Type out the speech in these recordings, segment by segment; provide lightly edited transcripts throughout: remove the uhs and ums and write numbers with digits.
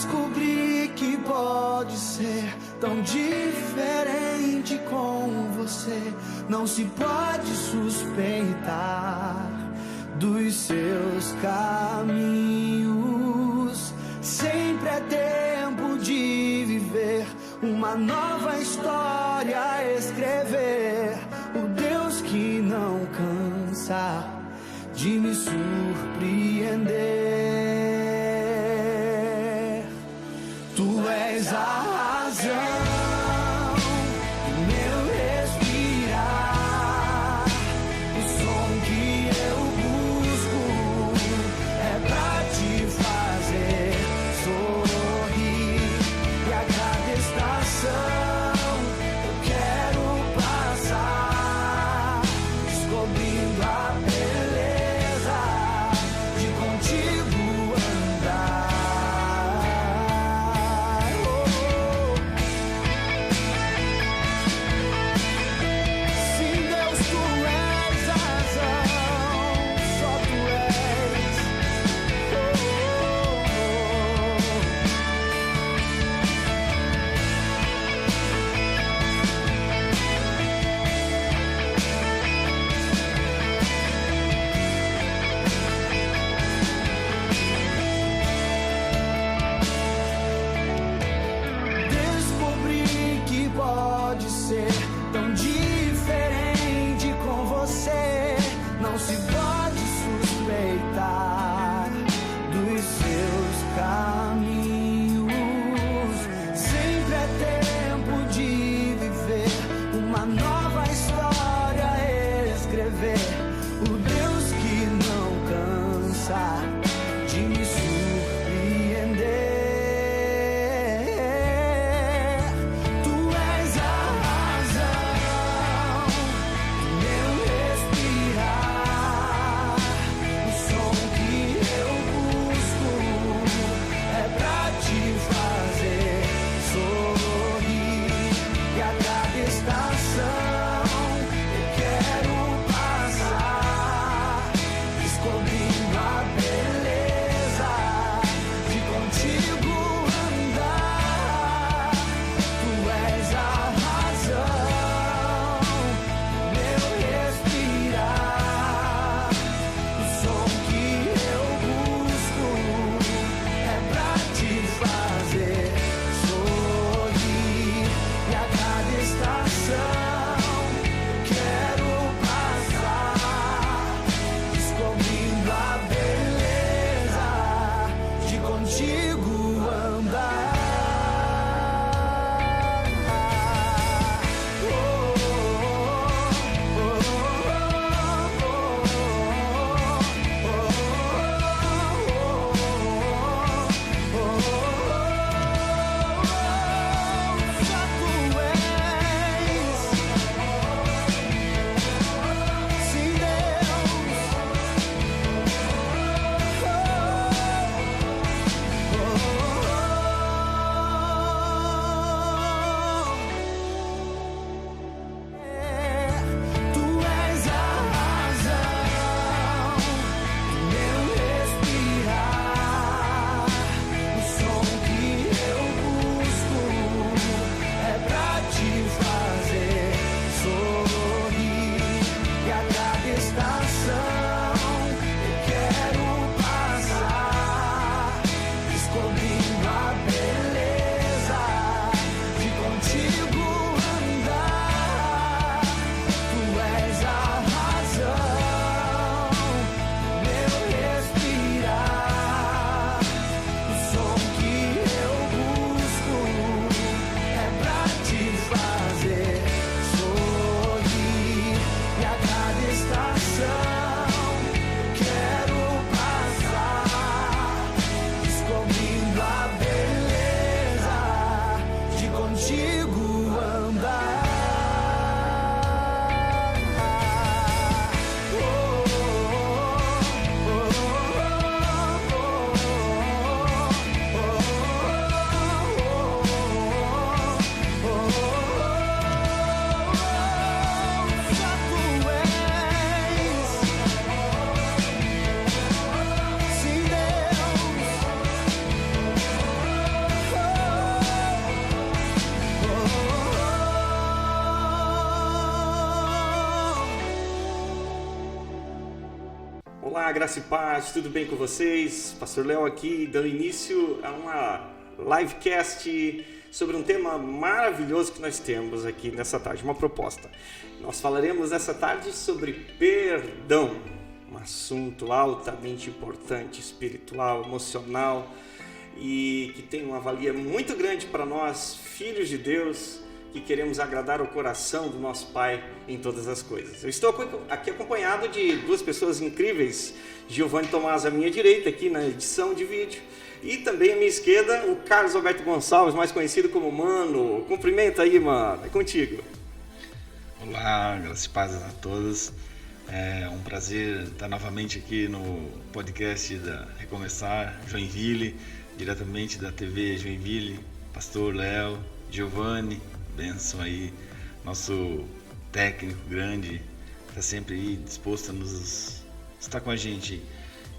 Descobri que pode ser tão diferente com você. Não se pode suspeitar dos seus caminhos. Sempre é tempo de viver uma nova história a escrever. O Deus que não cansa de me surpreender. Tu és a razão do meu respirar. O som que eu busco é pra te fazer sorrir. E a cada estação eu quero passar, descobrindo a beleza de contigo andar. Sim, Deus, tu és a razão, só tu és. Descobri que pode ser tão diferente com você. Não se pode suspeitar dos seus caminhos. Sempre é tempo de viver uma nova história a escrever. O Deus que não cansa de me surpreender. Tu és a razão do meu respirar. O som que eu busco é pra te fazer sorrir. E a cada estação eu quero passar, descobrindo a beleza de contigo andar. Tu és a razão do meu respirar. O som que eu busco é pra te fazer sorrir. E a cada estação eu quero passar, descobrindo a beleza de contigo andar. Só tu és. Sim, tu és a razão do meu respirar. O som que eu busco é pra te fazer sorrir. E a cada estação eu quero passar, descobrindo a beleza de contigo andar. Tu és a razão do meu respirar. O som que eu busco é pra te fazer sorrir. E a cada estação eu quero passar, descobrindo a beleza de contigo andar. Só tu és. Olá, graça e paz, tudo bem com vocês? Pastor Léo aqui, dando início a uma livecast sobre um tema maravilhoso que nós temos aqui nessa tarde, uma proposta. Nós falaremos essa tarde sobre perdão, um assunto altamente importante, espiritual, emocional e que tem uma valia muito grande para nós, filhos de Deus, que queremos agradar o coração do nosso Pai em todas as coisas. Eu estou aqui acompanhado de duas pessoas incríveis, Giovanni Tomás à minha direita, aqui na edição de vídeo, e também à minha esquerda, o Carlos Alberto Gonçalves, mais conhecido como Mano. Cumprimenta aí, mano, é contigo. Olá, graças e paz a todos. É um prazer estar novamente aqui no podcast da Recomeçar Joinville, diretamente da TV Joinville, Pastor Léo, Giovanni, benção aí, nosso técnico grande, está sempre aí disposto a nos estar com a gente.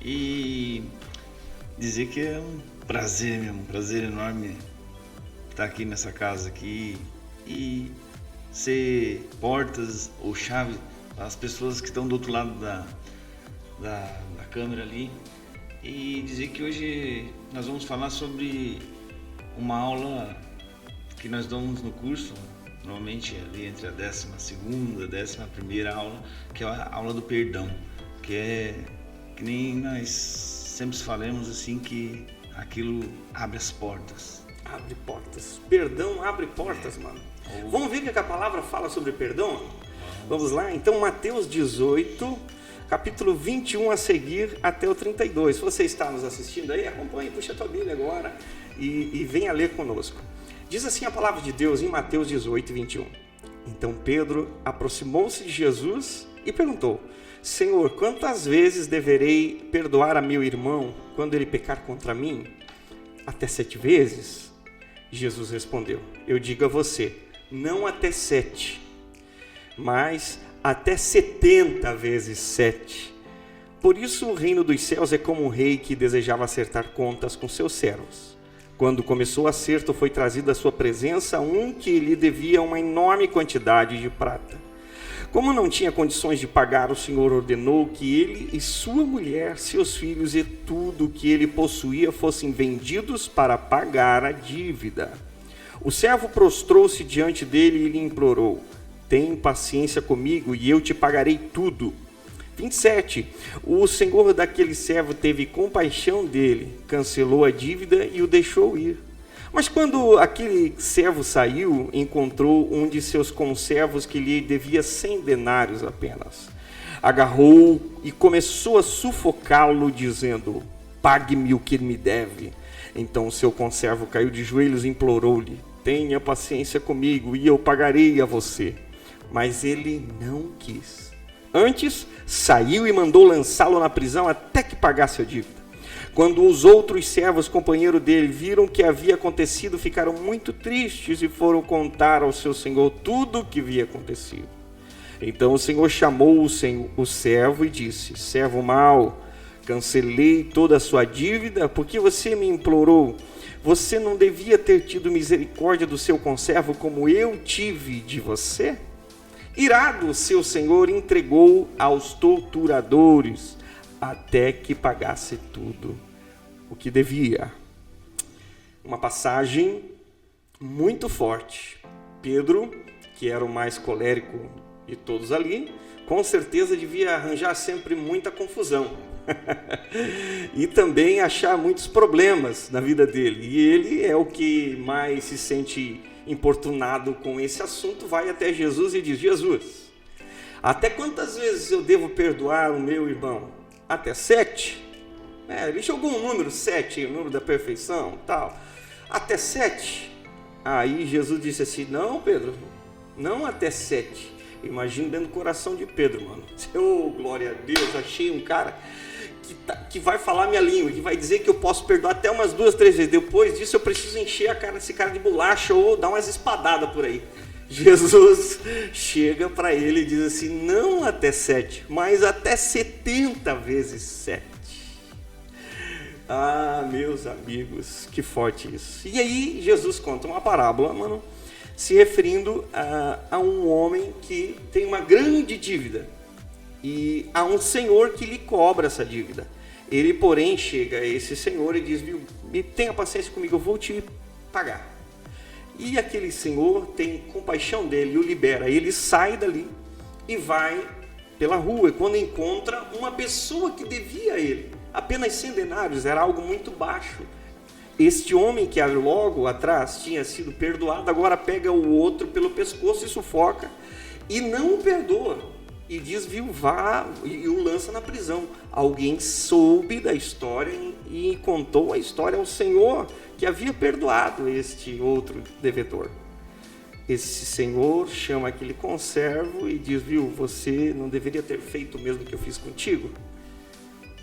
E dizer que é um prazer mesmo, um prazer enorme estar aqui nessa casa aqui e ser portas ou chave às pessoas que estão do outro lado da câmera ali. E dizer que hoje nós vamos falar sobre uma aula que nós damos no curso, normalmente ali entre a 12ª e 11ª aula, que é a aula do perdão, que nem nós sempre falamos assim, que aquilo abre as portas. Abre portas. Perdão abre portas, mano. Vamos ver o que a palavra fala sobre perdão? Vamos lá? Então, Mateus 18, capítulo 21 a seguir até o 32. Se você está nos assistindo aí, acompanhe, puxa a tua Bíblia agora e venha ler conosco. Diz assim a palavra de Deus em Mateus 18, 21. Então Pedro aproximou-se de Jesus e perguntou: Senhor, quantas vezes deverei perdoar a meu irmão quando ele pecar contra mim? Até 7 vezes? Jesus respondeu: Eu digo a você, não até 7, mas até 70 vezes 7. Por isso o reino dos céus é como um rei que desejava acertar contas com seus servos. Quando começou o acerto, foi trazido à sua presença um que lhe devia uma enorme quantidade de prata. Como não tinha condições de pagar, o Senhor ordenou que ele e sua mulher, seus filhos e tudo o que ele possuía fossem vendidos para pagar a dívida. O servo prostrou-se diante dele e lhe implorou: Tem paciência comigo e eu te pagarei tudo. 27. O senhor daquele servo teve compaixão dele, cancelou a dívida e o deixou ir. Mas quando aquele servo saiu, encontrou um de seus conservos que lhe devia 100 denários apenas. Agarrou e começou a sufocá-lo, dizendo: Pague-me o que ele me deve. Então o seu conservo caiu de joelhos e implorou-lhe: Tenha paciência comigo e eu pagarei a você. Mas ele não quis. Antes, saiu e mandou lançá-lo na prisão até que pagasse a dívida. Quando os outros servos, companheiros dele, viram o que havia acontecido, ficaram muito tristes e foram contar ao seu senhor tudo o que havia acontecido. Então o senhor chamou o servo e disse: Servo mau, cancelei toda a sua dívida porque você me implorou. Você não devia ter tido misericórdia do seu conservo como eu tive de você? Irado, seu senhor entregou aos torturadores até que pagasse tudo o que devia. Uma passagem muito forte. Pedro, que era o mais colérico de todos ali, com certeza devia arranjar sempre muita confusão e também achar muitos problemas na vida dele. E ele é o que mais se sente importunado com esse assunto, vai até Jesus e diz: Jesus, até quantas vezes eu devo perdoar o meu irmão? Até 7? Ele jogou um número 7, o número da perfeição, tal. Até 7? Aí Jesus disse assim: não, Pedro, não até 7. Imagina dentro do coração de Pedro, mano. Oh, glória a Deus, achei um cara que vai falar minha língua, que vai dizer que eu posso perdoar até umas 2, 3 vezes. Depois disso eu preciso encher a cara desse cara de bolacha ou dar umas espadadas por aí. Jesus chega para ele e diz assim: não até 7, mas até 70 vezes 7. Ah, meus amigos, que forte isso. E aí Jesus conta uma parábola, mano, se referindo a um homem que tem uma grande dívida. e há um senhor que lhe cobra essa dívida. Ele, porém, chega a esse senhor e diz: viu, tenha paciência comigo, eu vou te pagar. E aquele senhor tem compaixão dele e o libera. Ele sai dali e vai pela rua, e quando encontra uma pessoa que devia a ele apenas 100 denários, era algo muito baixo. Este homem que logo atrás tinha sido perdoado, agora pega o outro pelo pescoço e sufoca, e não o perdoa, e diz: viu, vá, e o lança na prisão. Alguém soube da história e contou a história ao Senhor, que havia perdoado este outro devedor. Esse senhor chama aquele conservo e diz: viu, você não deveria ter feito o mesmo que eu fiz contigo?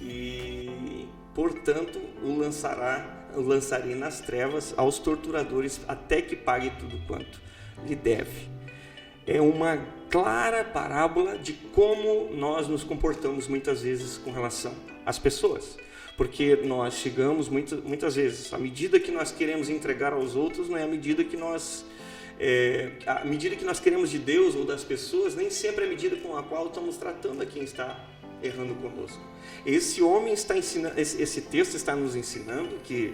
E, portanto, o lançarei nas trevas aos torturadores até que pague tudo quanto lhe deve. É uma clara parábola de como nós nos comportamos muitas vezes com relação às pessoas. Porque nós chegamos muitas vezes, à medida que nós queremos entregar aos outros, não é a medida que nós queremos de Deus ou das pessoas, nem sempre é a medida com a qual estamos tratando a quem está errando conosco. Esse homem está ensinando, esse texto está nos ensinando que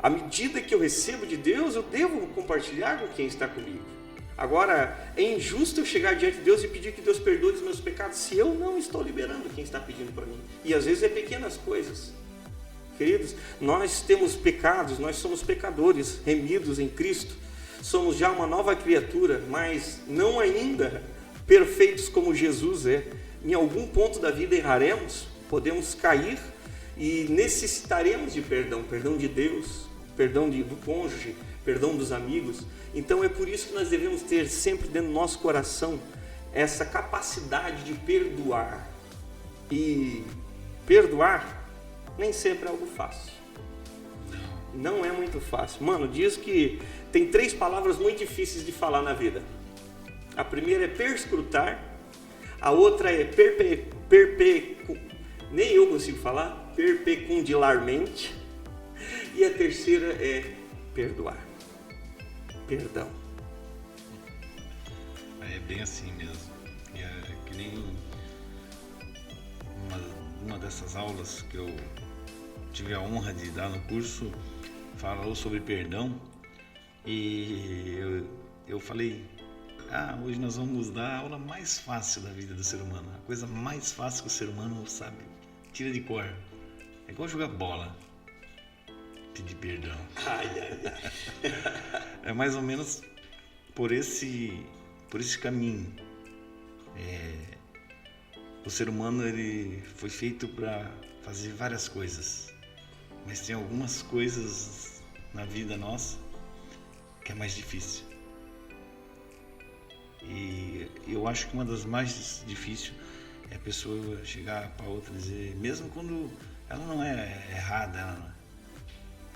à medida que eu recebo de Deus, eu devo compartilhar com quem está comigo. Agora, é injusto eu chegar diante de Deus e pedir que Deus perdoe os meus pecados se eu não estou liberando quem está pedindo para mim. E às vezes é pequenas coisas. Queridos, nós temos pecados, nós somos pecadores, remidos em Cristo. Somos já uma nova criatura, mas não ainda perfeitos como Jesus é. Em algum ponto da vida erraremos, podemos cair e necessitaremos de perdão de Deus, perdão do cônjuge, perdão dos amigos. Então é por isso que nós devemos ter sempre dentro do nosso coração essa capacidade de perdoar. E perdoar nem sempre é algo fácil. Não é muito fácil. Mano, diz que tem 3 palavras muito difíceis de falar na vida. A primeira é perscrutar, a outra é nem eu consigo falar, perpecundilarmente, e a terceira é perdoar. Perdão. É bem assim mesmo. É que nem uma dessas aulas que eu tive a honra de dar no curso, falou sobre perdão, e eu falei: hoje nós vamos dar a aula mais fácil da vida do ser humano, a coisa mais fácil que o ser humano sabe, tira de cor. É igual jogar bola, pedir perdão. É mais ou menos por esse caminho. O ser humano, ele foi feito para fazer várias coisas, mas tem algumas coisas na vida nossa que é mais difícil. E eu acho que uma das mais difíceis é a pessoa chegar para outra e dizer, mesmo quando ela não é errada,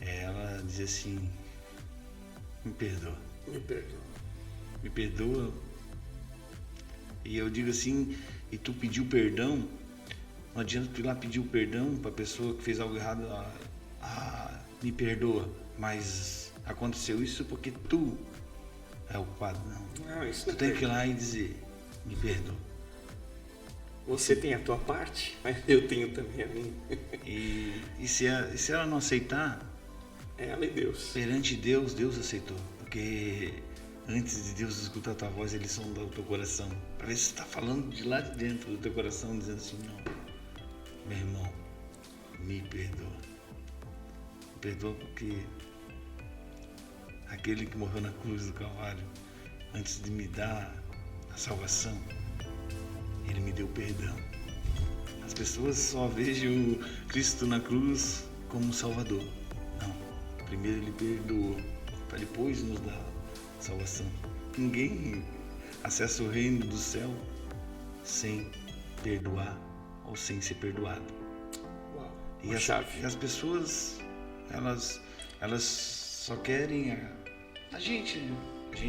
ela diz assim: me perdoa. Me perdoa. E eu digo assim, e tu pediu perdão, não adianta tu ir lá pedir o perdão para a pessoa que fez algo errado, me perdoa, mas aconteceu isso porque tu é o culpado. Não, isso tu tem que ir lá e dizer, me perdoa. Você tem a tua parte, mas eu tenho também a minha. E se ela não aceitar, ela e Deus. Perante Deus, Deus aceitou. Porque antes de Deus escutar a tua voz, Ele sonda o teu coração. Para ver se você está falando de lá de dentro do teu coração, dizendo assim: não, meu irmão, me perdoa. Me perdoa porque aquele que morreu na cruz do Calvário, antes de me dar a salvação, Ele me deu perdão. As pessoas só vejam Cristo na cruz como Salvador. Não, primeiro Ele perdoou, para depois nos dar salvação. Ninguém acessa o reino do céu sem perdoar ou sem ser perdoado. Uau, e as pessoas, elas só querem a gente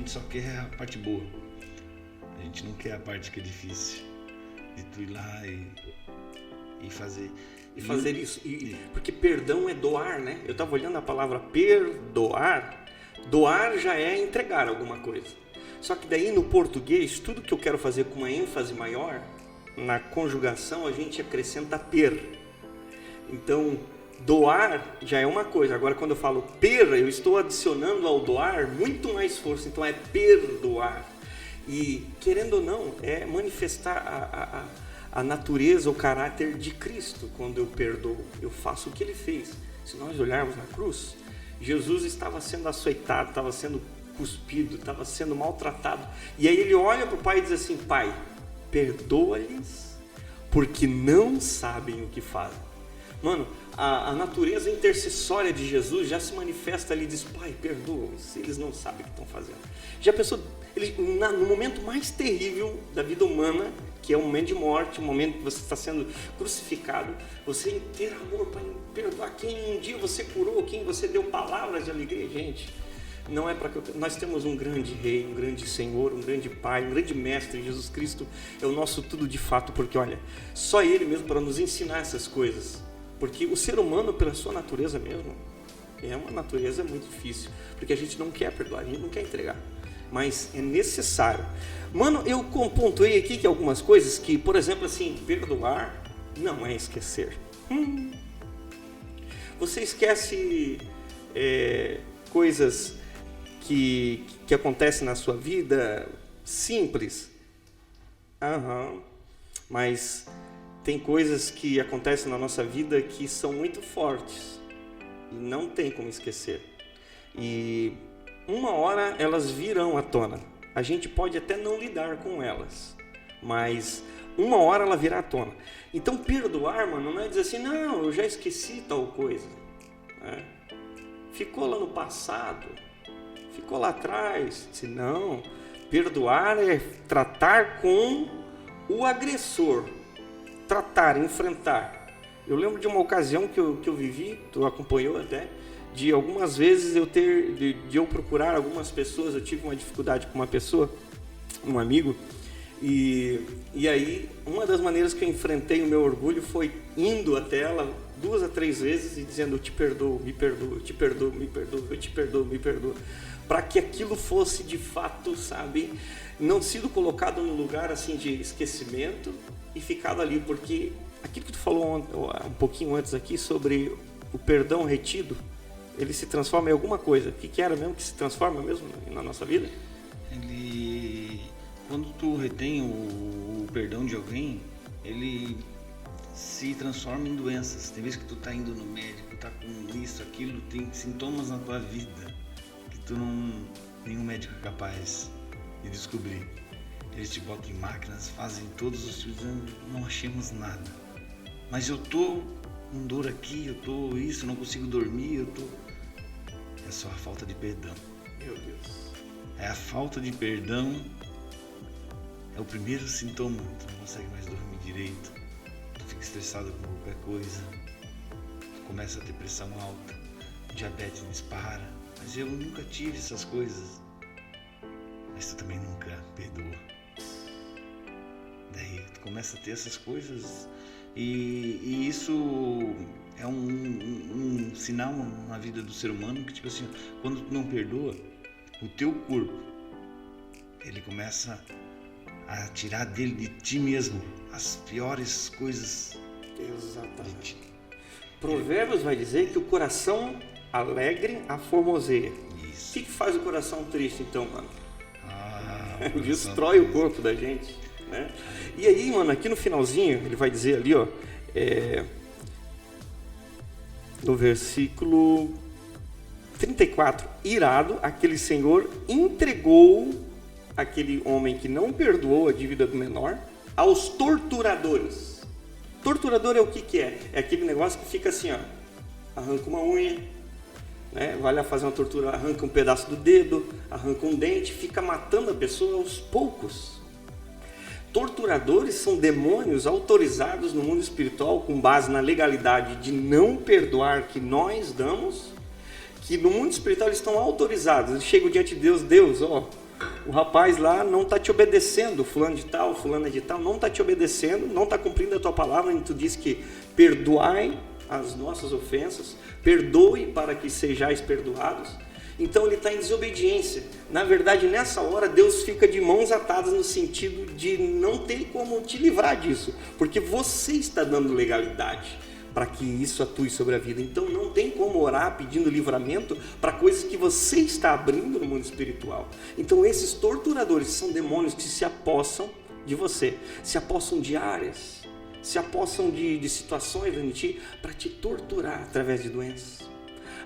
só quer a parte boa. A gente não quer a parte que é difícil, de tu ir lá e fazer. E fazer isso. Porque perdão é doar, né? Eu estava olhando a palavra perdoar. Doar já é entregar alguma coisa. Só que daí no português, tudo que eu quero fazer com uma ênfase maior, na conjugação a gente acrescenta per. Então, doar já é uma coisa. Agora, quando eu falo per, eu estou adicionando ao doar muito mais força. Então, é perdoar. E, querendo ou não, é manifestar a natureza, o caráter de Cristo. Quando eu perdoo, eu faço o que Ele fez. Se nós olharmos na cruz, Jesus estava sendo açoitado, estava sendo cuspido, estava sendo maltratado. E aí Ele olha para o Pai e diz assim: Pai, perdoa-lhes, porque não sabem o que fazem. Mano, a natureza intercessória de Jesus já se manifesta ali e diz: Pai, perdoa-os, eles não sabem o que estão fazendo. Já pensou, no momento mais terrível da vida humana, que é o momento de morte, o momento que você está sendo crucificado, você em ter amor para perdoar quem um dia você curou, quem você deu palavras de alegria, gente. Não é para que nós temos um grande Rei, um grande Senhor, um grande Pai, um grande Mestre. Jesus Cristo é o nosso tudo de fato, porque olha, só Ele mesmo para nos ensinar essas coisas. Porque o ser humano, pela sua natureza mesmo, é uma natureza muito difícil, porque a gente não quer perdoar, a gente não quer entregar, mas é necessário. Mano, eu pontuei aqui que algumas coisas que, por exemplo, assim, perdoar não é esquecer. Você esquece coisas que acontecem na sua vida, simples. Mas tem coisas que acontecem na nossa vida que são muito fortes e não tem como esquecer. E uma hora elas virão à tona. A gente pode até não lidar com elas, mas uma hora ela virá à tona. Então perdoar, mano, não é dizer assim: não, eu já esqueci tal coisa, né? Ficou lá no passado, ficou lá atrás. Não, perdoar é tratar com o agressor. Tratar, enfrentar. Eu lembro de uma ocasião que eu vivi, tu acompanhou até, de algumas vezes de eu procurar algumas pessoas. Eu tive uma dificuldade com uma pessoa, um amigo, e aí uma das maneiras que eu enfrentei o meu orgulho foi indo até ela 2 a 3 vezes e dizendo: eu te perdoo, me perdoo, eu te perdoo, me perdoo, eu te perdoo, me perdoo, para que aquilo fosse de fato, sabe, não sido colocado num lugar assim de esquecimento e ficado ali, porque aquilo que tu falou um pouquinho antes aqui sobre o perdão retido, ele se transforma em alguma coisa. O que era mesmo que se transforma mesmo na nossa vida? Quando tu retém o perdão de alguém, ele se transforma em doenças. Tem vezes que tu tá indo no médico, tá com isso, aquilo, tem sintomas na tua vida que nenhum médico é capaz de descobrir. Eles te botam em máquinas, fazem todos os estudos, não achamos nada. Mas eu tô com dor aqui, eu tô isso, não consigo dormir, É só a falta de perdão. Meu Deus. É a falta de perdão, é o primeiro sintoma. Tu não consegue mais dormir direito, tu fica estressado com qualquer coisa, tu começa a ter pressão alta, diabetes dispara. Mas eu nunca tive essas coisas. Mas tu também nunca perdoa. Daí tu começa a ter essas coisas e isso é um sinal na vida do ser humano que, tipo assim, quando tu não perdoa, o teu corpo, ele começa a tirar de ti mesmo as piores coisas. Exatamente. Provérbios vai dizer que o coração alegre aformoseia. Isso. O que faz o coração triste então, mano? Destrói o corpo da gente, né? E aí, mano, aqui no finalzinho, ele vai dizer ali, ó, no versículo 34, irado, aquele senhor entregou aquele homem que não perdoou a dívida do menor aos torturadores. Torturador é o que é? É aquele negócio que fica assim, ó, arranca uma unha, né? Vai lá fazer uma tortura, arranca um pedaço do dedo, arranca um dente, fica matando a pessoa aos poucos. Torturadores são demônios autorizados no mundo espiritual com base na legalidade de não perdoar que nós damos, que no mundo espiritual eles estão autorizados. Eles chegam diante de Deus, ó, o rapaz lá não está te obedecendo, fulano de tal, fulana de tal, não está te obedecendo, não está cumprindo a tua palavra, e tu diz que perdoai as nossas ofensas, perdoe para que sejais perdoados. Então ele está em desobediência. Na verdade, nessa hora, Deus fica de mãos atadas no sentido de não ter como te livrar disso, porque você está dando legalidade para que isso atue sobre a vida. Então não tem como orar pedindo livramento para coisas que você está abrindo no mundo espiritual. Então esses torturadores são demônios que se apossam de você, se apossam de áreas, se apossam de situações dentro de ti para te torturar através de doenças,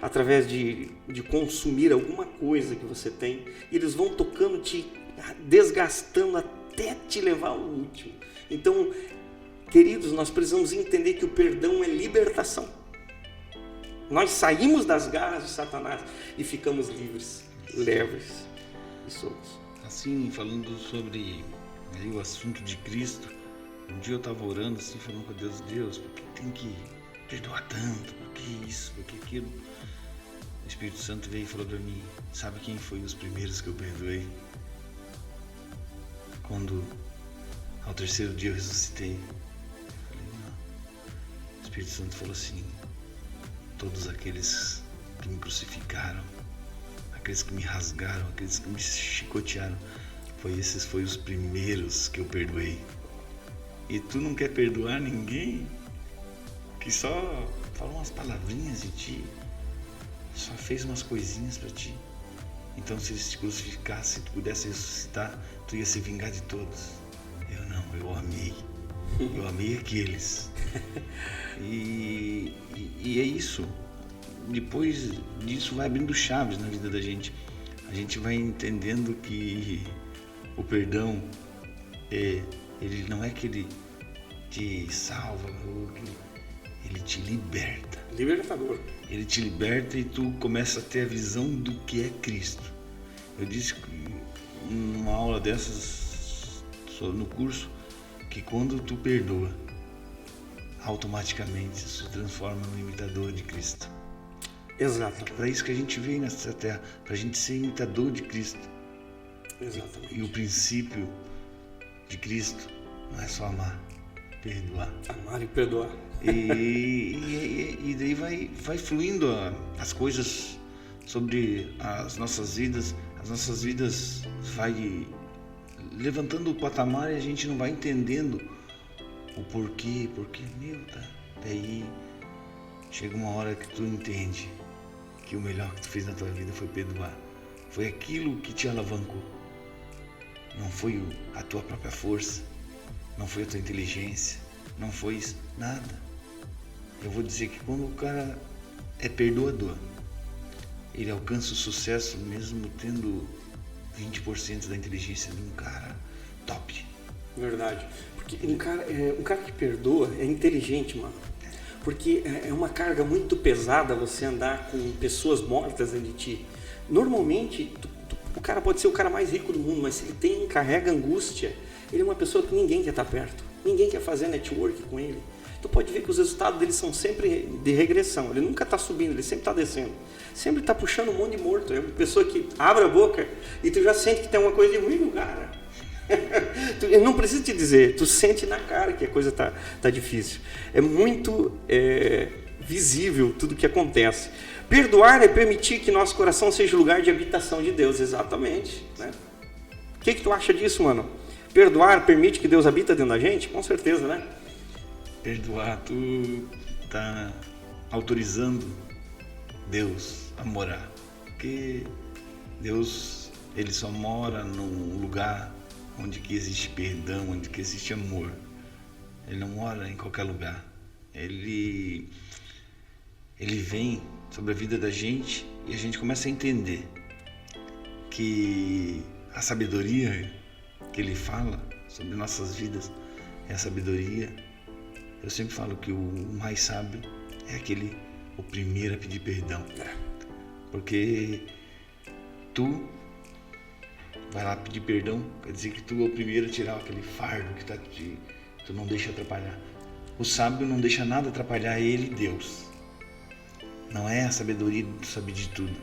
através de consumir alguma coisa que você tem. E eles vão tocando, te desgastando até te levar ao último. Então, queridos, nós precisamos entender que o perdão é libertação. Nós saímos das garras de Satanás e ficamos livres, leves e soltos. Assim, falando sobre aí, o assunto de Cristo, um dia eu estava orando assim, falando com Deus, Deus, por que tem que perdoar tanto? Por que isso? Por que aquilo? O Espírito Santo veio e falou para mim, sabe quem foi os primeiros que eu perdoei? Quando ao terceiro dia eu ressuscitei. O Espírito Santo falou assim, todos aqueles que me crucificaram, aqueles que me rasgaram, aqueles que me chicotearam, esses foram os primeiros que eu perdoei. E tu não quer perdoar ninguém que só falou umas palavrinhas de ti, só fez umas coisinhas para ti. Então se eles te crucificassem, se tu pudesse ressuscitar, tu ia se vingar de todos. Eu não, eu amei aqueles. E é isso. Depois disso vai abrindo chaves na vida da gente. A gente vai entendendo que o perdão, ele não é que ele te salva, ele te liberta. Libertador. Ele te liberta e tu começa a ter a visão do que é Cristo. Eu disse numa aula dessas, no curso, que quando tu perdoa, automaticamente se transforma no imitador de Cristo. Exato. É para isso que a gente veio nessa terra, para a gente ser imitador de Cristo. Exatamente. E o princípio de Cristo não é só amar, perdoar. Amar e perdoar. E daí vai fluindo as coisas sobre as nossas vidas. As nossas vidas vai levantando o patamar e a gente não vai entendendo o porquê. Porque, daí chega uma hora que tu entende que o melhor que tu fez na tua vida foi perdoar. Foi aquilo que te alavancou. Não foi a tua própria força, não foi a tua inteligência, não foi nada. Eu vou dizer que quando o cara é perdoador, ele alcança o sucesso mesmo tendo 20% da inteligência de um cara top. Verdade. Porque um cara que perdoa é inteligente, mano. Porque é uma carga muito pesada você andar com pessoas mortas dentro de ti. Normalmente, o cara pode ser o cara mais rico do mundo, mas se ele carrega angústia, ele é uma pessoa que ninguém quer estar perto. Ninguém quer fazer network com ele. Tu pode ver que os resultados dele são sempre de regressão. Ele nunca está subindo, ele sempre está descendo. Sempre está puxando um monte de morto. É uma pessoa que abre a boca e tu já sente que tem uma coisa de ruim no cara. Eu não preciso te dizer, tu sente na cara que a coisa tá difícil. É muito visível tudo que acontece. Perdoar é permitir que nosso coração seja o lugar de habitação de Deus, exatamente, né? O que tu acha disso, mano? Perdoar permite que Deus habita dentro da gente? Com certeza, né? Perdoar, tu tá autorizando Deus a morar. Porque Deus, ele só mora num lugar onde que existe perdão, onde que existe amor. Ele não mora em qualquer lugar. Ele vem sobre a vida da gente e a gente começa a entender que a sabedoria que ele fala sobre nossas vidas é a sabedoria. Eu sempre falo que o mais sábio é o primeiro a pedir perdão. Porque tu vai lá pedir perdão, quer dizer que tu é o primeiro a tirar aquele fardo que tu não deixa atrapalhar. O sábio não deixa nada atrapalhar ele e Deus. Não é a sabedoria de saber de tudo.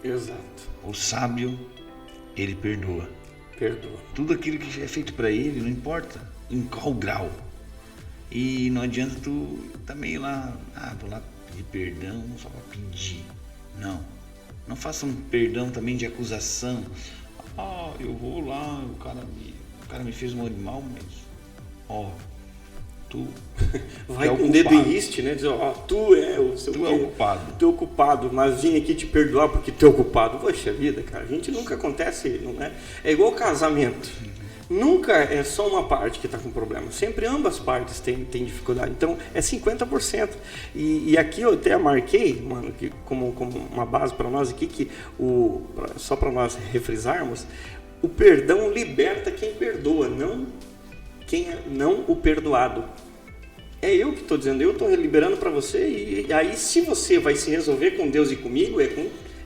Exato. O sábio, ele perdoa. Perdoa. Tudo aquilo que é feito para ele, não importa em qual grau. E não adianta tu também ir lá, vou lá pedir perdão só para pedir. Não. Não faça um perdão também de acusação. Eu vou lá, o cara me fez um animal, mas tu vai é com o dedo em riste, né? Diz, tu é o culpado. Tu é o culpado, mas vim aqui te perdoar porque tu é o culpado. Poxa vida, cara, a gente nunca acontece, não é? É igual casamento. Nunca é só uma parte que está com problema. Sempre ambas partes têm dificuldade. Então, é 50%. E aqui eu até marquei, mano, que como uma base para nós aqui, que só para nós refrisarmos, o perdão liberta quem perdoa, não o perdoado. É eu que estou dizendo, eu estou liberando para você. E aí, se você vai se resolver com Deus e comigo,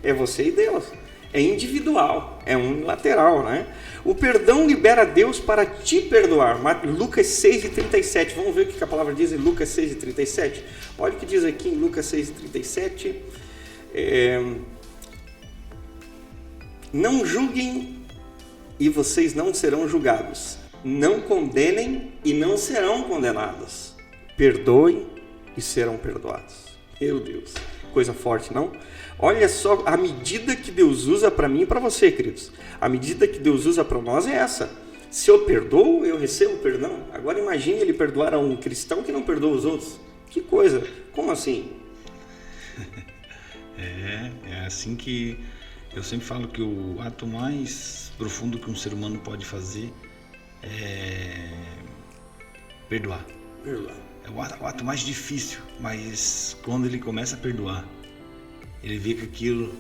é você e Deus. É individual, é unilateral, né? O perdão libera Deus para te perdoar. Lucas 6,37. Vamos ver o que a palavra diz em Lucas 6,37. Olha o que diz aqui em Lucas 6,37. Não julguem e vocês não serão julgados. Não condenem e não serão condenados. Perdoem e serão perdoados. Meu Deus, coisa forte, não? Olha só a medida que Deus usa para mim e para você, queridos. A medida que Deus usa para nós é essa. Se eu perdoo, eu recebo perdão. Agora imagine ele perdoar a um cristão que não perdoa os outros. Que coisa, como assim? É assim que eu sempre falo que o ato mais profundo que um ser humano pode fazer é perdoar. É o ato mais difícil, mas quando ele começa a perdoar, ele vê que aquilo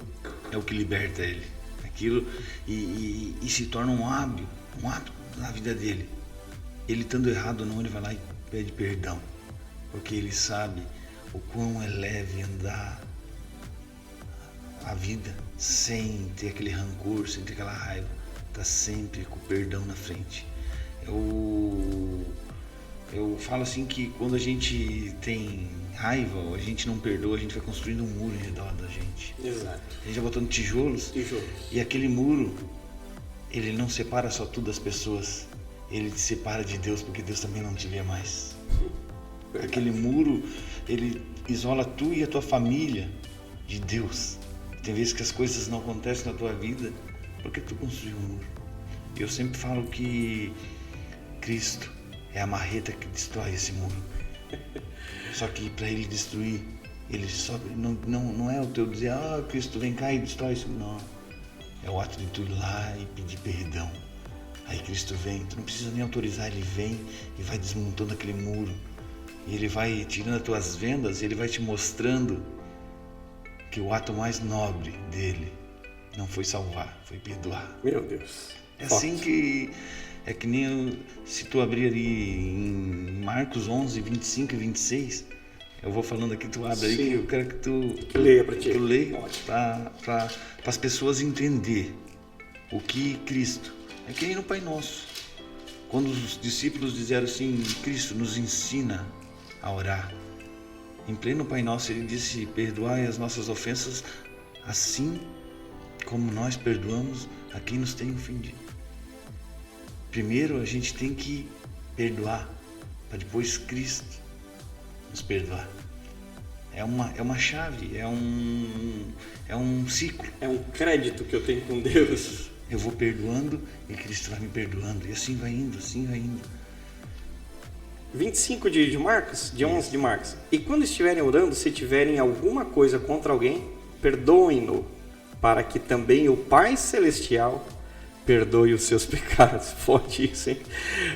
é o que liberta ele. Aquilo e se torna um hábito na vida dele. Ele estando errado ou não, ele vai lá e pede perdão. Porque ele sabe o quão é leve andar a vida sem ter aquele rancor, sem ter aquela raiva. Está sempre com o perdão na frente. Eu falo assim que quando a gente tem raiva, ou a gente não perdoa, a gente vai construindo um muro em redor da gente. Exato. A gente vai botando tijolos. E aquele muro, ele não separa só tu das pessoas, ele te separa de Deus, porque Deus também não te vê mais. Aquele muro, ele isola tu e a tua família de Deus. Tem vezes que as coisas não acontecem na tua vida porque tu construiu um muro. Eu sempre falo que Cristo é a marreta que destrói esse muro. Só que para ele destruir, ele só não é o teu dizer, Cristo, vem cá e destrói isso. Não. É o ato de tu ir lá e pedir perdão. Aí Cristo vem, tu não precisa nem autorizar, ele vem e vai desmontando aquele muro. E ele vai tirando as tuas vendas, e ele vai te mostrando que o ato mais nobre dele não foi salvar, foi perdoar. Meu Deus. É assim que... É que nem se tu abrir ali em Marcos 11, 25 e 26, eu vou falando aqui, tu abre aí, que eu quero que tu leia para ti. Tu leia para as pessoas entender o que Cristo... É que nem no Pai Nosso. Quando os discípulos disseram assim, Cristo nos ensina a orar. Em pleno Pai Nosso ele disse, perdoai as nossas ofensas assim como nós perdoamos a quem nos tem ofendido. Primeiro a gente tem que perdoar, para depois Cristo nos perdoar. É uma chave, é um ciclo. É um crédito que eu tenho com Deus. Eu vou perdoando e Cristo vai me perdoando. E assim vai indo, assim vai indo. 25 de Marcos, de 11 de Marcos. E quando estiverem orando, se tiverem alguma coisa contra alguém, perdoem-no, para que também o Pai Celestial perdoe os seus pecados. Forte isso, hein?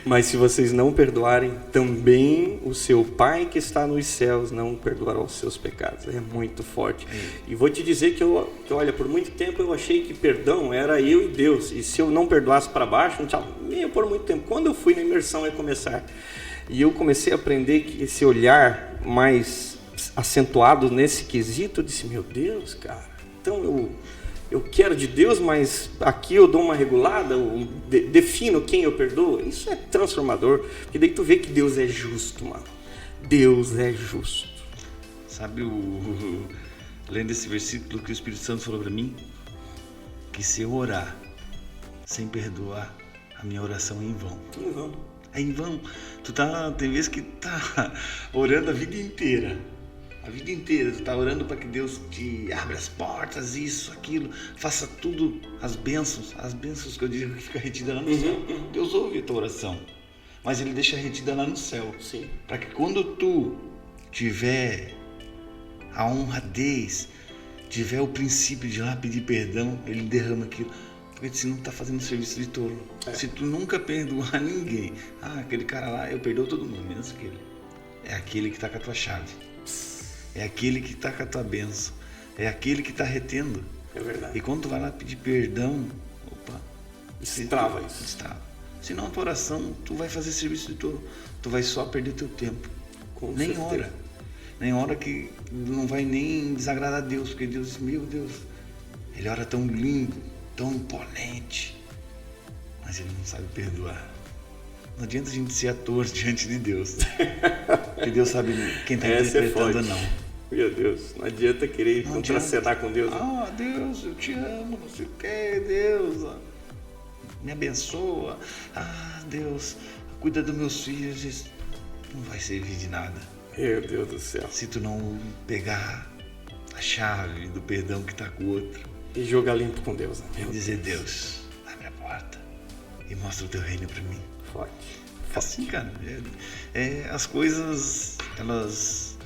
Mas se vocês não perdoarem, também o seu Pai que está nos céus não perdoará os seus pecados. É muito forte. E vou te dizer que olha, por muito tempo eu achei que perdão era eu e Deus. E se eu não perdoasse para baixo, não tinha meio por muito tempo. Quando eu fui na imersão, ia começar. E eu comecei a aprender que esse olhar mais acentuado nesse quesito, eu disse, meu Deus, cara, então eu quero de Deus, mas aqui eu dou uma regulada, eu defino quem eu perdoo. Isso é transformador, porque daí tu vê que Deus é justo, mano. Deus é justo. Sabe, lendo esse versículo que o Espírito Santo falou para mim, que se eu orar sem perdoar, a minha oração é em vão. Em vão. É em vão. Tem vezes que tá orando a vida inteira A vida inteira tu tá orando para que Deus te abra as portas, isso, aquilo, faça tudo, as bênçãos que eu digo que fica retida lá no céu. Deus ouve a tua oração, mas Ele deixa retida lá no céu. Sim. Para que quando tu tiver a honradez, tiver o princípio de ir lá pedir perdão, Ele derrama aquilo. Porque senão tu tá fazendo serviço de tolo. Se tu nunca perdoar ninguém, aquele cara lá, eu perdoo todo mundo, menos aquele. É aquele que tá com a tua chave. É aquele que está com a tua bênção. É aquele que está retendo. É verdade. E quando tu vai lá pedir perdão, Destrava isso. Destrava. Senão a tua oração, tu vai fazer serviço de tolo. Tu vai só perder teu tempo. Nem ora. Nem hora que não vai nem desagradar a Deus. Porque Deus, meu Deus, Ele ora tão lindo, tão imponente. Mas Ele não sabe perdoar. Não adianta a gente ser ator diante de Deus. Porque Deus sabe quem está interpretando ou não. Meu Deus, não adianta querer contracenar com Deus. Deus, eu te amo, não sei o que, Deus, me abençoa. Deus, cuida dos meus filhos. Não vai servir de nada. Meu Deus do céu. Se tu não pegar a chave do perdão que está com o outro. E jogar limpo com Deus. E dizer, Deus, abre a porta e mostra o teu reino para mim. Forte. Assim, cara, as coisas, elas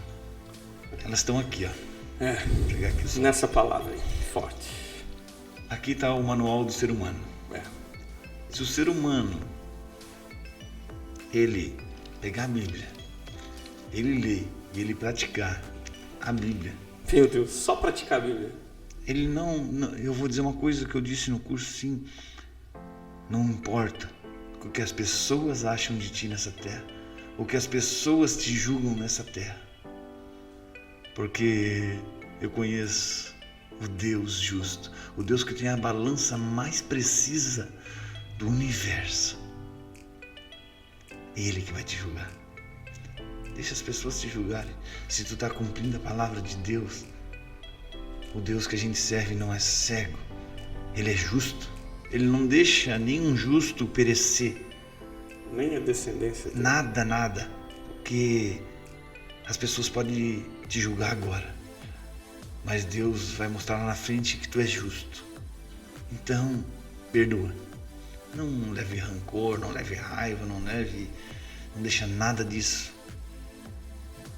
estão aqui, ó. Vou pegar aqui só. Nessa palavra aí, forte. Aqui está o manual do ser humano. Se o ser humano, ele pegar a Bíblia, ele ler e ele praticar a Bíblia. Meu Deus, só praticar a Bíblia. Ele não, eu vou dizer uma coisa que eu disse no curso, sim. Não importa o que as pessoas acham de ti nessa terra, o que as pessoas te julgam nessa terra, porque eu conheço o Deus justo, o Deus que tem a balança mais precisa do universo. É Ele que vai te julgar. Deixa as pessoas te julgarem. Se tu está cumprindo a palavra de Deus, o Deus que a gente serve não é cego, Ele é justo. Ele não deixa nenhum justo perecer. Nem a descendência dele. Nada. Porque as pessoas podem te julgar agora, mas Deus vai mostrar lá na frente que tu és justo. Então, perdoa. Não leve rancor, não leve raiva, não deixa nada disso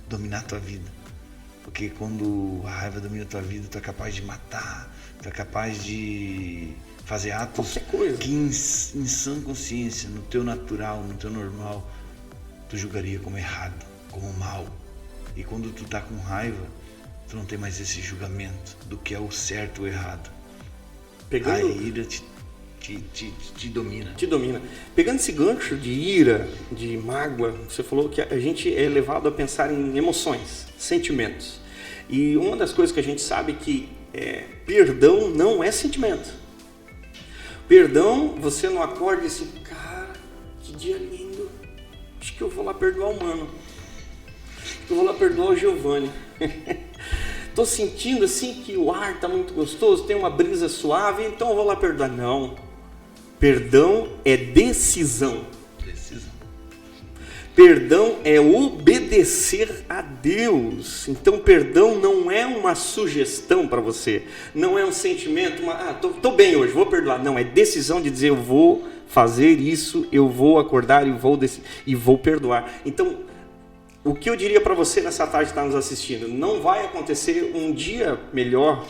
dominar a tua vida. Porque quando a raiva domina a tua vida, tu é capaz de matar, tu é capaz de fazer atos que em sã consciência, no teu natural, no teu normal, tu julgaria como errado, como mal. E quando tu tá com raiva, tu não tem mais esse julgamento do que é o certo ou errado. A ira te domina. Te domina. Pegando esse gancho de ira, de mágoa, você falou que a gente é levado a pensar em emoções, sentimentos. E uma das coisas que a gente sabe que perdão não é sentimento. Perdão, você não acorda e assim, cara, que dia lindo. Acho que eu vou lá perdoar o mano. Eu vou lá perdoar o Giovanni. Tô sentindo assim que o ar tá muito gostoso, tem uma brisa suave, então eu vou lá perdoar. Não. Perdão é decisão. Perdão é obedecer a Deus. Então perdão não é uma sugestão para você, não é um sentimento, tô bem hoje, vou perdoar. Não, é decisão de dizer eu vou fazer isso, eu vou acordar e vou perdoar. Então, o que eu diria para você nessa tarde que está nos assistindo, não vai acontecer um dia melhor,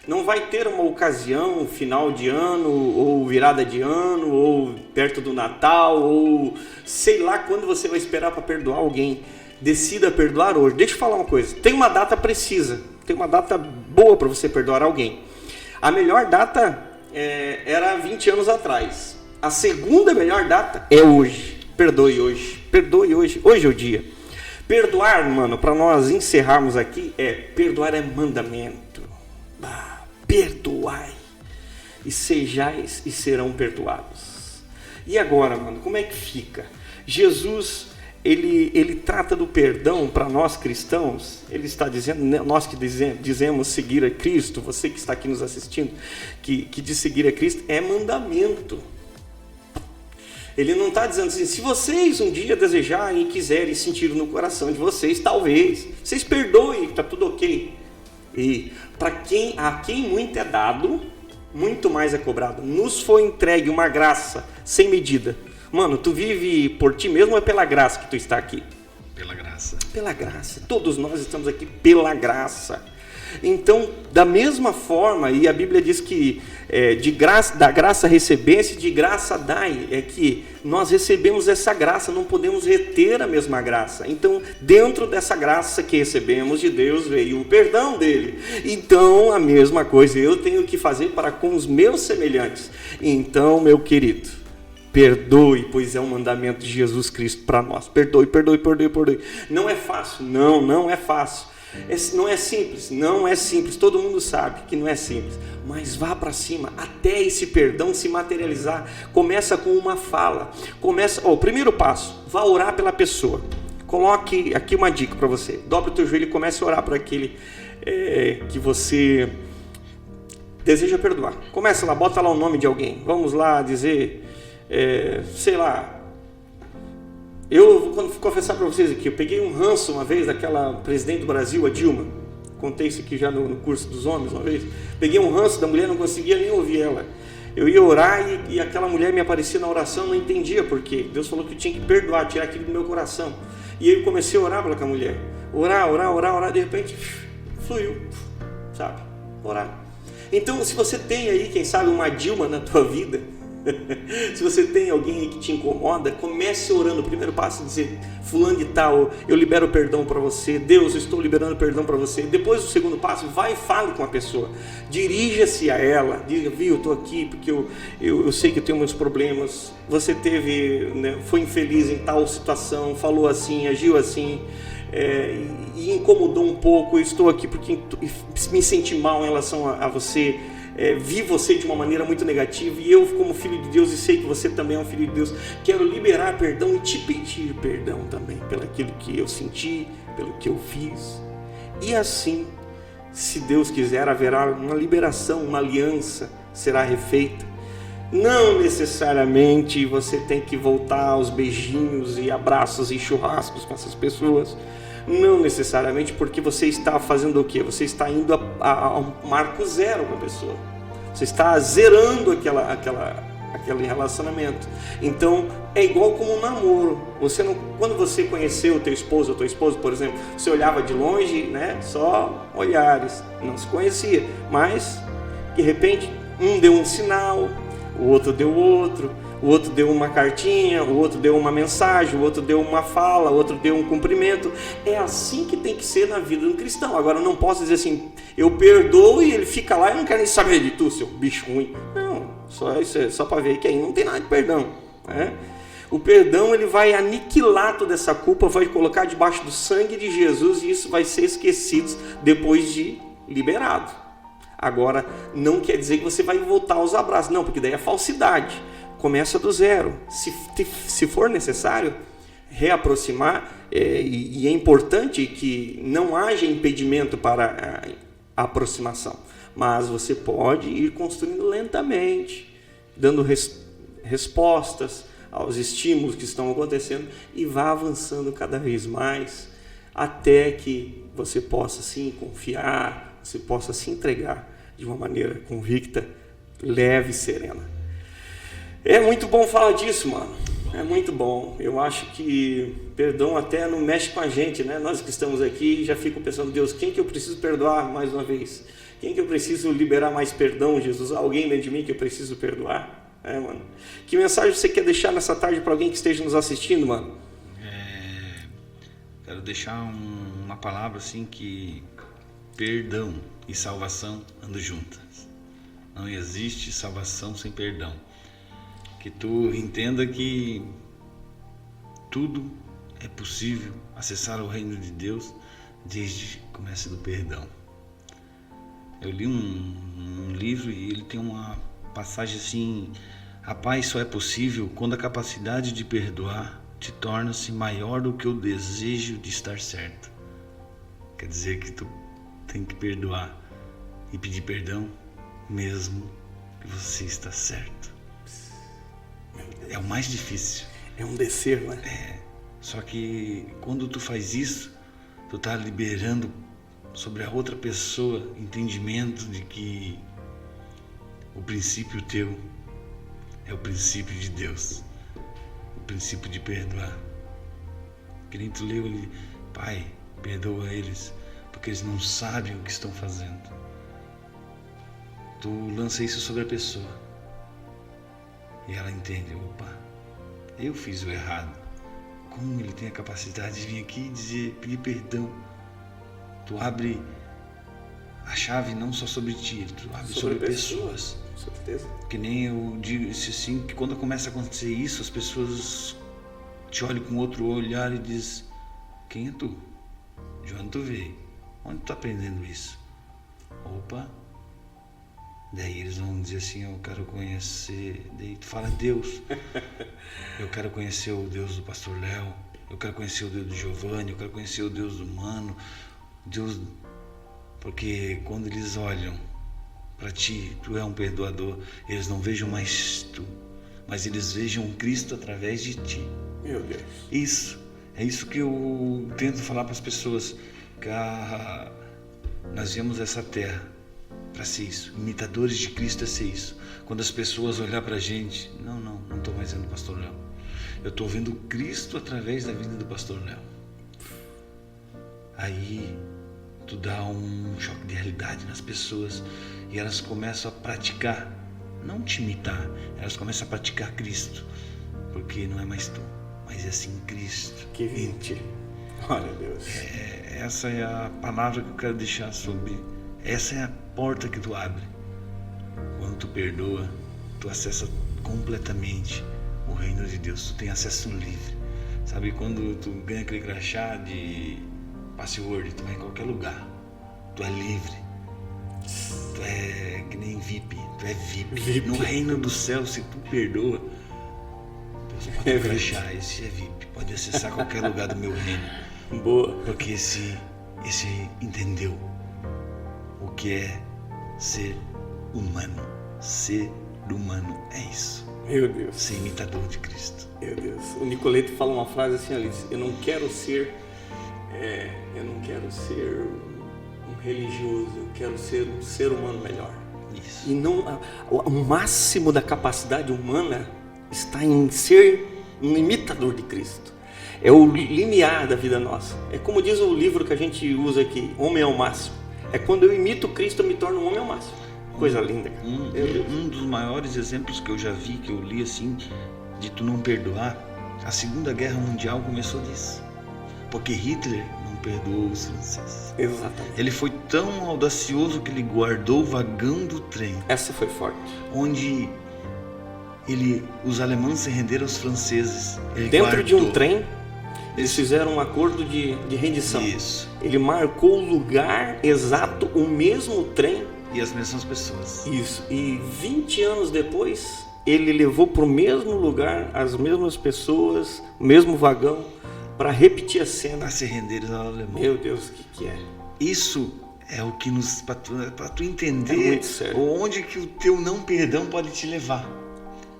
não vai ter uma ocasião, final de ano, ou virada de ano, ou perto do Natal, ou sei lá quando você vai esperar para perdoar alguém. Decida perdoar hoje. Deixa eu falar uma coisa, tem uma data precisa, tem uma data boa para você perdoar alguém. A melhor data era 20 anos atrás. A segunda melhor data é hoje. Perdoe hoje. Perdoe hoje. Hoje é o dia. Perdoar, mano, para nós encerrarmos aqui, perdoar é mandamento. Perdoai e sejais e serão perdoados. E agora, mano, como é que fica? Jesus, ele trata do perdão para nós cristãos. Ele está dizendo, nós que dizemos seguir a Cristo, você que está aqui nos assistindo, que diz seguir a Cristo é mandamento. Ele não está dizendo assim, se vocês um dia desejarem e quiserem sentir no coração de vocês, talvez, vocês perdoem, está tudo ok. E a quem muito é dado, muito mais é cobrado. Nos foi entregue uma graça sem medida. Mano, tu vive por ti mesmo ou é pela graça que tu está aqui? Pela graça. Pela graça. Todos nós estamos aqui pela graça. Então, da mesma forma, e a Bíblia diz que da graça recebesse, de graça dai, é que nós recebemos essa graça, não podemos reter a mesma graça. Então, dentro dessa graça que recebemos de Deus, veio o perdão dele. Então, a mesma coisa eu tenho que fazer para com os meus semelhantes. Então, meu querido, perdoe, pois é um mandamento de Jesus Cristo para nós. Perdoe, perdoe, perdoe, perdoe. Não é fácil, não é fácil. Não é simples, todo mundo sabe que não é simples, mas vá para cima, até esse perdão se materializar. Começa com uma fala, o primeiro passo, vá orar pela pessoa. Coloque aqui uma dica para você, dobre o teu joelho e comece a orar por aquele que você deseja perdoar. Começa lá, bota lá o nome de alguém, vamos lá dizer, sei lá. Eu vou confessar para vocês aqui, eu peguei um ranço uma vez daquela presidente do Brasil, a Dilma. Contei isso aqui já no curso dos homens uma vez. Peguei um ranço da mulher, não conseguia nem ouvir ela. Eu ia orar e aquela mulher me aparecia na oração, não entendia por quê. Deus falou que eu tinha que perdoar, tirar aquilo do meu coração. E aí eu comecei a orar pela mulher. Orar, de repente, fluiu, sabe? Orar. Então, se você tem aí, quem sabe, uma Dilma na tua vida, se você tem alguém aí que te incomoda, comece orando. O primeiro passo é dizer, fulano de tal, eu libero perdão para você. Deus, eu estou liberando perdão para você. Depois o segundo passo, vai e fale com a pessoa. Dirija-se a ela, diga, viu, eu estou aqui porque eu sei que eu tenho muitos problemas. Você foi infeliz em tal situação, falou assim, agiu assim, e incomodou um pouco. Eu estou aqui porque me senti mal em relação a você. Vi você de uma maneira muito negativa, e eu, como filho de Deus, e sei que você também é um filho de Deus, quero liberar perdão e te pedir perdão também pelo aquilo que eu senti, pelo que eu fiz. E assim, se Deus quiser, haverá uma liberação, uma aliança será refeita. Não necessariamente você tem que voltar aos beijinhos e abraços e churrascos com essas pessoas. Não necessariamente, porque você está fazendo o quê? Você está indo a um marco zero com a pessoa. Você está zerando aquele relacionamento. Então, é igual como um namoro. Quando você conheceu o teu esposo ou tua esposa, por exemplo, você olhava de longe, né? Só olhares, não se conhecia. Mas, de repente, um deu um sinal, o outro deu outro. O outro deu uma cartinha, o outro deu uma mensagem, o outro deu uma fala, o outro deu um cumprimento. É assim que tem que ser na vida do cristão. Agora, eu não posso dizer assim, eu perdoo e ele fica lá e não quer nem saber de tu, seu bicho ruim. Não, só para ver que aí não tem nada de perdão, né? O perdão, ele vai aniquilar toda essa culpa, vai colocar debaixo do sangue de Jesus, e isso vai ser esquecido depois de liberado. Agora, não quer dizer que você vai voltar aos abraços, não, porque daí é falsidade. Começa do zero. Se for necessário reaproximar, e é importante que não haja impedimento para a aproximação, mas você pode ir construindo lentamente, dando respostas aos estímulos que estão acontecendo, e vá avançando cada vez mais, até que você possa sim confiar, você possa se entregar de uma maneira convicta, leve e serena. É muito bom falar disso, mano. É muito bom. Eu acho que perdão até não mexe com a gente, né? Nós que estamos aqui já fico pensando, Deus, quem que eu preciso perdoar mais uma vez? Quem que eu preciso liberar mais perdão, Jesus? Alguém dentro de mim que eu preciso perdoar? Mano. Que mensagem você quer deixar nessa tarde para alguém que esteja nos assistindo, mano? Quero deixar uma palavra assim, que perdão e salvação andam juntas. Não existe salvação sem perdão. Que tu entenda que tudo é possível acessar o reino de Deus desde que comece do perdão. Eu li um livro e ele tem uma passagem assim: a paz só é possível quando a capacidade de perdoar te torna-se maior do que o desejo de estar certo. Quer dizer que tu tem que perdoar e pedir perdão mesmo que você está certo. Meu é o mais difícil. É um descer, né? Só que quando tu faz isso, tu tá liberando sobre a outra pessoa entendimento de que o princípio teu é o princípio de Deus, o princípio de perdoar. Que nem tu leu ali, Pai, perdoa eles, porque eles não sabem o que estão fazendo. Tu lança isso sobre a pessoa e ela entende, opa, eu fiz o errado. Como ele tem a capacidade de vir aqui e dizer, pedir perdão. Tu abre a chave não só sobre ti, tu abre sobre pessoas. Com certeza. Que nem eu digo assim, que quando começa a acontecer isso, as pessoas te olham com outro olhar e dizem, quem é tu? De onde tu veio? Onde tu tá aprendendo isso? Opa! Daí eles vão dizer assim, eu quero conhecer, daí tu fala Deus, eu quero conhecer o Deus do pastor Léo, eu quero conhecer o Deus do Giovanni, eu quero conhecer o Deus do Mano, Deus, porque quando eles olham para ti, tu é um perdoador, eles não vejam mais tu, mas eles vejam Cristo através de ti. Meu Deus. Isso, é isso que eu tento falar para as pessoas, que nós viemos essa terra para ser isso, imitadores de Cristo é ser isso. Quando as pessoas olhar para a gente, não estou mais vendo o pastor Léo, eu estou vendo Cristo através da vida do pastor Léo. Aí tu dá um choque de realidade nas pessoas e elas começam a praticar, não te imitar, elas começam a praticar Cristo, porque não é mais tu, mas é sim Cristo. Que 20. Olha Deus. Essa é a palavra que eu quero deixar sobre. Essa é a porta que tu abre. Quando tu perdoa, tu acessa completamente o reino de Deus. Tu tem acesso livre. Sabe quando tu ganha aquele crachá de password, tu vai em qualquer lugar. Tu é livre. Tu é que nem VIP. Tu é VIP. No reino do céu, se tu perdoa, Deus pode crachá. Esse é VIP. Pode acessar qualquer lugar do meu reino. Boa. Porque esse entendeu o que é ser humano. Ser humano é isso. Meu Deus. Ser imitador de Cristo. Meu Deus. O Nicoleto fala uma frase assim, Alice, eu não quero ser um religioso, eu quero ser um ser humano melhor. Isso. E não, o máximo da capacidade humana está em ser um imitador de Cristo. É o limiar da vida nossa. É como diz o livro que a gente usa aqui, Homem ao Máximo. É quando eu imito Cristo, eu me torno um homem ao máximo. Coisa linda, cara. Um dos maiores exemplos que eu já vi, que eu li assim, de tu não perdoar, a Segunda Guerra Mundial começou disso. Porque Hitler não perdoou os franceses. Exatamente. Ele foi tão audacioso que ele guardou o vagão do trem. Essa foi forte. Onde os alemães se renderam aos franceses. Ele Dentro guardou. de um trem, eles fizeram um acordo de rendição. Isso. Ele marcou o lugar exato, o mesmo trem. E as mesmas pessoas. Isso. E 20 anos depois, ele levou para o mesmo lugar as mesmas pessoas, o mesmo vagão, para repetir a cena. Para se renderem ao alemão. Meu Deus, o que é? Isso é o que para tu entender muito sério. onde que o teu não perdão pode te levar.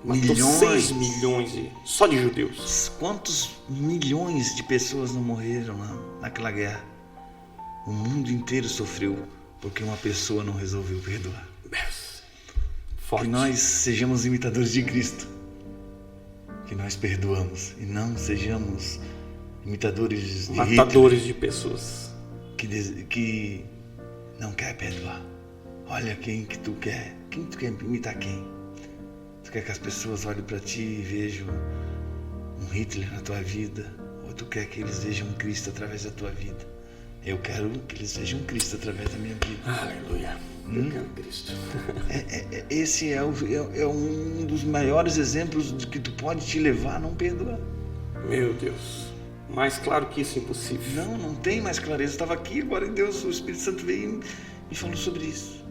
Matou 6 milhões só de judeus. Quantos milhões de pessoas não morreram naquela guerra? O mundo inteiro sofreu porque uma pessoa não resolveu perdoar. Forte. Que nós sejamos imitadores de Cristo. Que nós perdoamos e não sejamos imitadores de matadores de pessoas. Que não quer perdoar. Olha quem que tu quer. Quem tu quer imitar quem? Tu quer que as pessoas olhem para ti e vejam um Hitler na tua vida? Ou tu quer que eles vejam Cristo através da tua vida? Eu quero que eles vejam Cristo através da minha vida. Aleluia. Eu quero Cristo. Esse é um dos maiores exemplos de que tu pode te levar a não perdoar. Meu Deus. Mais claro que isso é impossível. Não tem mais clareza. Eu estava aqui, agora Deus, o Espírito Santo veio e falou sobre isso.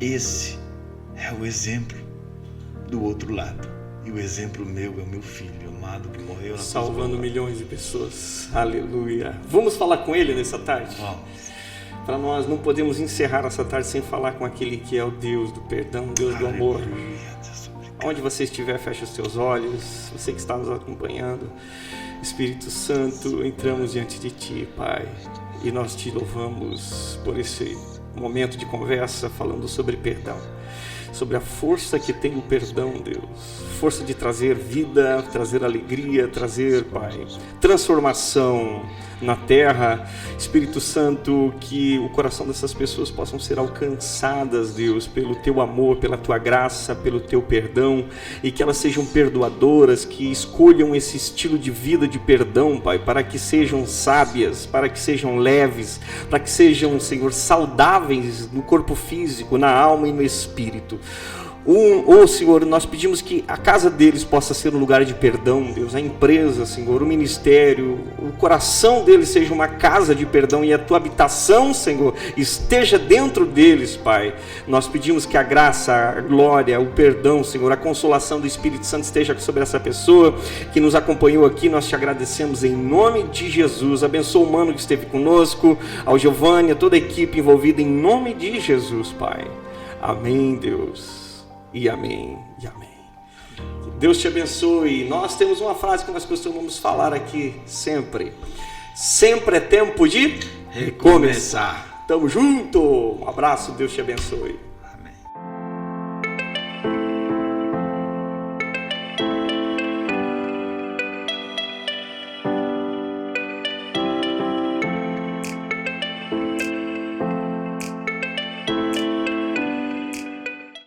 Esse é o exemplo do outro lado. E o exemplo meu é o meu filho amado que morreu na salvando milhões de pessoas. Aleluia. Vamos falar com ele nessa tarde? Vamos. Para nós não podemos encerrar essa tarde sem falar com aquele que é o Deus do perdão, Deus do amor. Onde você estiver, feche os teus olhos. Você que está nos acompanhando, Espírito Santo, entramos diante de Ti, Pai, e nós Te louvamos por esse momento de conversa falando sobre perdão, sobre a força que tem o perdão, Deus, força de trazer vida, trazer alegria, trazer, Pai, transformação na terra. Espírito Santo, que o coração dessas pessoas possam ser alcançadas, Deus, pelo Teu amor, pela Tua graça, pelo Teu perdão, e que elas sejam perdoadoras, que escolham esse estilo de vida de perdão, Pai, para que sejam sábias, para que sejam leves, para que sejam, Senhor, saudáveis no corpo físico, na alma e no espírito. Senhor, nós pedimos que a casa deles possa ser um lugar de perdão, Deus, a empresa, Senhor, o ministério, o coração deles seja uma casa de perdão e a Tua habitação, Senhor, esteja dentro deles, Pai. Nós pedimos que a graça, a glória, o perdão, Senhor, a consolação do Espírito Santo esteja sobre essa pessoa que nos acompanhou aqui. Nós Te agradecemos em nome de Jesus. Abençoa o mano que esteve conosco, ao Giovanni, a toda a equipe envolvida, em nome de Jesus, Pai. Amém, Deus. E amém, e amém. Deus te abençoe. Nós temos uma frase que nós costumamos falar aqui sempre. Sempre é tempo de recomeçar. Tamo junto. Um abraço, Deus te abençoe.